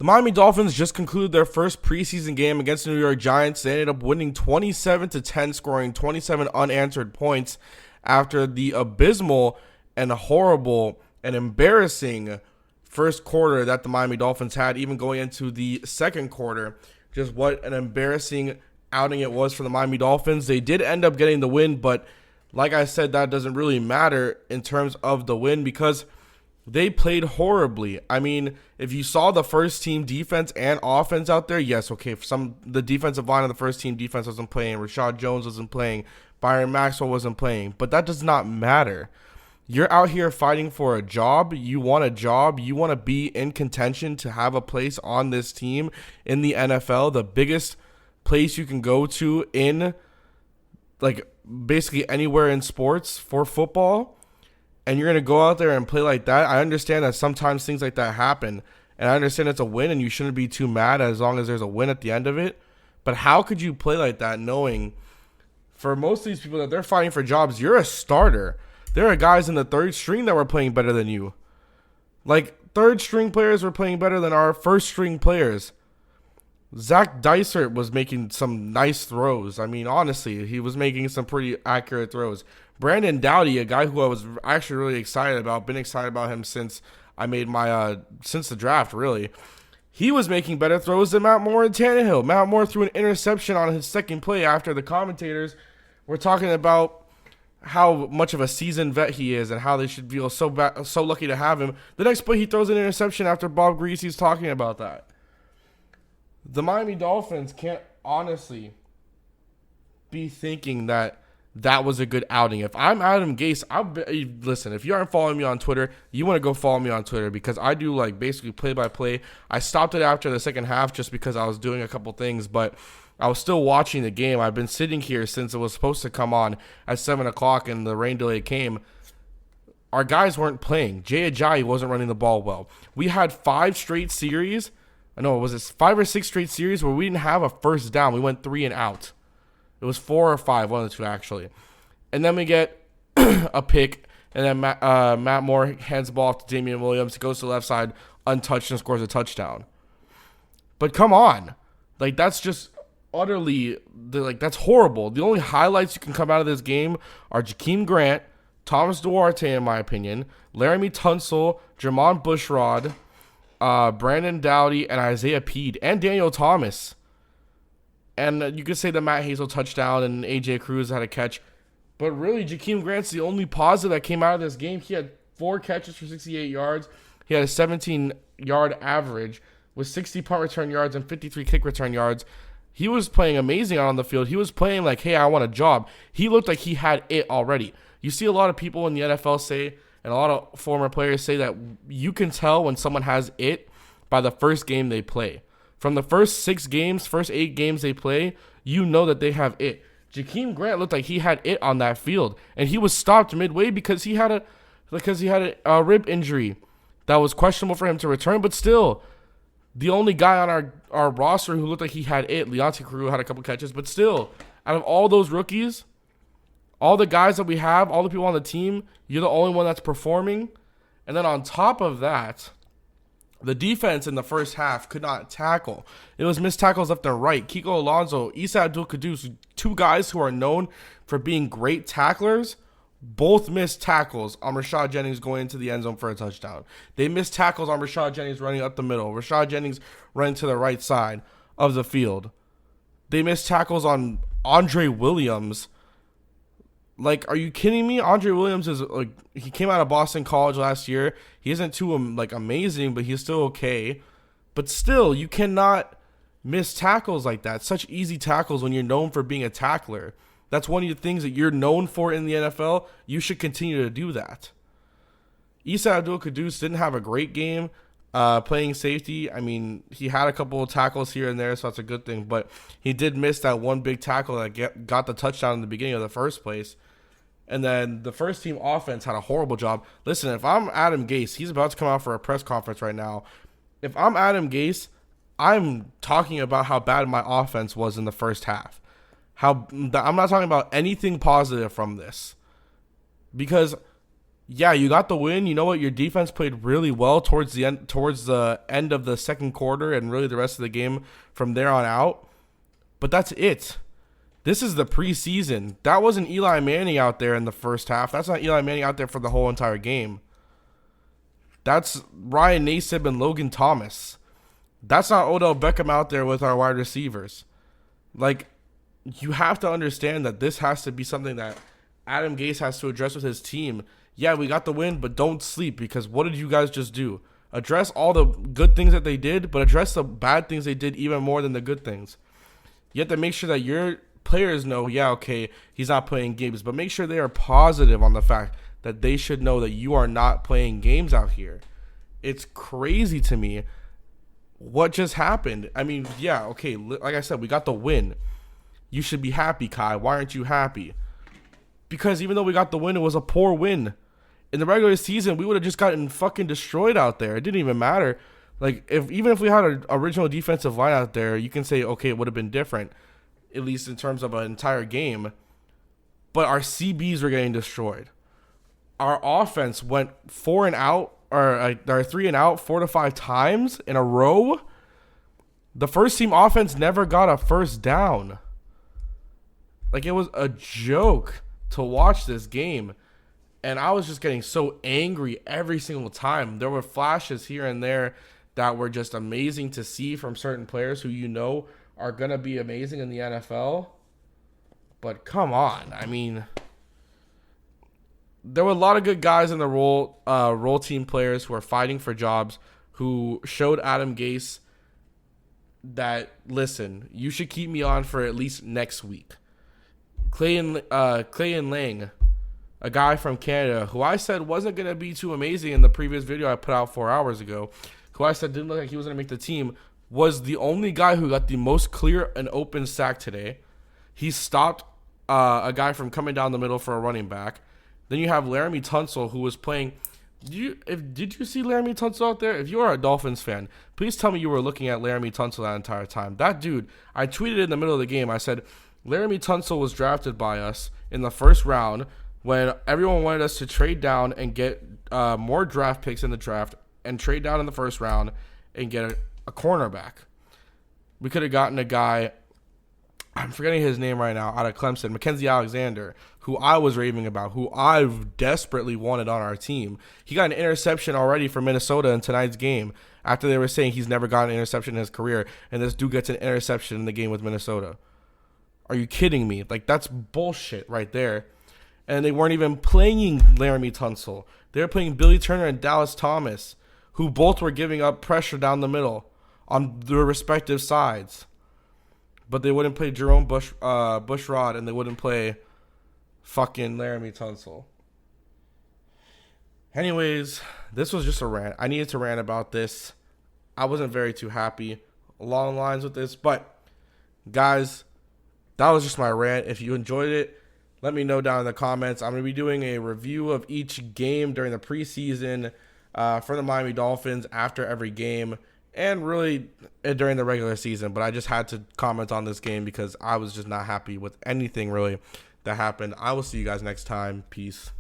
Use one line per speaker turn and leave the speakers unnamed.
The Miami Dolphins just concluded their first preseason game against the New York Giants. They ended up winning 27-10, scoring 27 unanswered points after the abysmal and horrible and embarrassing first quarter that the Miami Dolphins had, even going into the second quarter. Just what an embarrassing outing it was for the Miami Dolphins. They did end up getting the win, but like I said, that doesn't really matter in terms of the win because they played horribly. I mean, if you saw the first team defense and offense out there, yes, okay, the defensive line of the first team defense wasn't playing, Rashad Jones wasn't playing, Byron Maxwell wasn't playing, but that does not matter. You're out here fighting for a job. You want a job. You want to be in contention to have a place on this team in the NFL, the biggest place you can go to in like basically anywhere in sports for football. And you're going to go out there and play like that. I understand that sometimes things like that happen. And I understand it's a win and you shouldn't be too mad as long as there's a win at the end of it. But how could you play like that knowing for most of these people that they're fighting for jobs, you're a starter. There are guys in the third string that were playing better than you. Like, third string players were playing better than our first string players. Zach Dysert was making some nice throws. I mean, honestly, he was making some pretty accurate throws. Brandon Doughty, a guy who I was actually really excited about, been excited about him since I made my, since the draft, really. He was making better throws than Matt Moore and Tannehill. Matt Moore threw an interception on his second play after the commentators were talking about how much of a seasoned vet he is and how they should feel so lucky to have him. The next play, he throws an interception after Bob Greasy's talking about that. The Miami Dolphins can't honestly be thinking that that was a good outing. If I'm Adam Gase, listen, if you aren't following me on Twitter, you want to go follow me on Twitter because I do like basically play-by-play. I stopped it after the second half just because I was doing a couple things, but I was still watching the game. I've been sitting here since it was supposed to come on at 7 o'clock and the rain delay came. Our guys weren't playing. Jay Ajayi wasn't running the ball well. We had 5 straight series. No, was it 5 or 6 straight series where we didn't have a first down? We went 3 and out. It was 4 or 5, one of the two actually. And then we get a pick, and then Matt Moore hands the ball off to Damian Williams. He goes to the left side, untouched, and scores a touchdown. But come on. Like, that's just utterly, that's horrible. The only highlights you can come out of this game are Jakeem Grant, Thomas Duarte, in my opinion, Laramie Tunsil, Jermon Bushrod, Brandon Doughty, and Isaiah Peed, and Daniel Thomas. And you could say the Matt Hazel touchdown and A.J. Cruz had a catch. But really, Jakeem Grant's the only positive that came out of this game. He had 4 catches for 68 yards. He had a 17-yard average with 60 punt return yards and 53 kick return yards. He was playing amazing out on the field. He was playing like, hey, I want a job. He looked like he had it already. You see a lot of people in the NFL say, and a lot of former players say that you can tell when someone has it by the first game they play. From the first 8 games they play, you know that they have it. Jakeem Grant looked like he had it on that field, and he was stopped midway because he had a rib injury that was questionable for him to return. But still, the only guy on our roster who looked like he had it, Leonte Carroo, had a couple catches. But still, out of all those rookies, all the guys that we have, all the people on the team, you're the only one that's performing. And then on top of that, the defense in the first half could not tackle. It was missed tackles left and right. Kiko Alonso, Issa Abdul-Quddus, 2 guys who are known for being great tacklers, both missed tackles on Rashad Jennings going into the end zone for a touchdown. They missed tackles on Rashad Jennings running up the middle. Rashad Jennings running to the right side of the field. They missed tackles on Andre Williams. Like, are you kidding me? Andre Williams is like, he came out of Boston College last year. He isn't too amazing, but he's still okay. But still, you cannot miss tackles like that. Such easy tackles when you're known for being a tackler. That's one of the things that you're known for in the NFL. You should continue to do that. Issa Abdul-Quddus didn't have a great game playing safety. I mean, he had a couple of tackles here and there, so that's a good thing. But he did miss that one big tackle that got the touchdown in the beginning of the first place. And then the first team offense had a horrible job. Listen, if I'm Adam Gase, he's about to come out for a press conference right now. If I'm Adam Gase, I'm talking about how bad my offense was in the first half. I'm not talking about anything positive from this. Because Yeah, you got the win. You know what? Your defense played really well towards the end of the second quarter and really the rest of the game from there on out. But that's it. This is the preseason. That wasn't Eli Manning out there in the first half. That's not Eli Manning out there for the whole entire game. That's Ryan Nassib and Logan Thomas. That's not Odell Beckham out there with our wide receivers. Like, you have to understand that this has to be something that Adam Gase has to address with his team. Yeah, we got the win, but don't sleep, because what did you guys just do? Address all the good things that they did, but address the bad things they did even more than the good things. You have to make sure that your players know, yeah, okay, he's not playing games, but make sure they are positive on the fact that they should know that you are not playing games out here. It's crazy to me what just happened. I mean, yeah, okay, like I said, we got the win. You should be happy, Kai. Why aren't you happy? Because even though we got the win, it was a poor win. In the regular season, we would have just gotten fucking destroyed out there. It didn't even matter. Like, even if we had an original defensive line out there, you can say, okay, it would have been different, at least in terms of an entire game. But our CBs were getting destroyed. Our offense went 4 and out, or 3 and out 4 to 5 times in a row. The first team offense never got a first down. Like, it was a joke to watch this game. And I was just getting so angry every single time. There were flashes here and there that were just amazing to see from certain players who you know are going to be amazing in the NFL. But come on. I mean, there were a lot of good guys in the role team players who are fighting for jobs, who showed Adam Gase that, listen, you should keep me on for at least next week. Clay and Lang, a guy from Canada, who I said wasn't going to be too amazing in the previous video I put out 4 hours ago, who I said didn't look like he was going to make the team, was the only guy who got the most clear and open sack today. He stopped a guy from coming down the middle for a running back. Then you have Laramie Tunsil, who was playing. Did you see Laramie Tunsil out there? If you are a Dolphins fan, please tell me you were looking at Laramie Tunsil that entire time. That dude, I tweeted in the middle of the game, I said, Laramie Tunsil was drafted by us in the first round when everyone wanted us to trade down and get more draft picks in the draft and trade down in the first round and get a cornerback. We could have gotten a guy, I'm forgetting his name right now, out of Clemson, Mackenzie Alexander, who I was raving about, who I've desperately wanted on our team. He got an interception already for Minnesota in tonight's game after they were saying he's never gotten an interception in his career, and this dude gets an interception in the game with Minnesota. Are you kidding me? Like, that's bullshit right there. And they weren't even playing Laramie Tunsil. They were playing Billy Turner and Dallas Thomas, who both were giving up pressure down the middle on their respective sides. But they wouldn't play Jerome Bushrod, and they wouldn't play fucking Laramie Tunsil. Anyways, this was just a rant. I needed to rant about this. I wasn't very too happy along the lines with this. But, guys, that was just my rant. If you enjoyed it, let me know down in the comments. I'm going to be doing a review of each game during the preseason for the Miami Dolphins after every game and really during the regular season. But I just had to comment on this game because I was just not happy with anything really that happened. I will see you guys next time. Peace.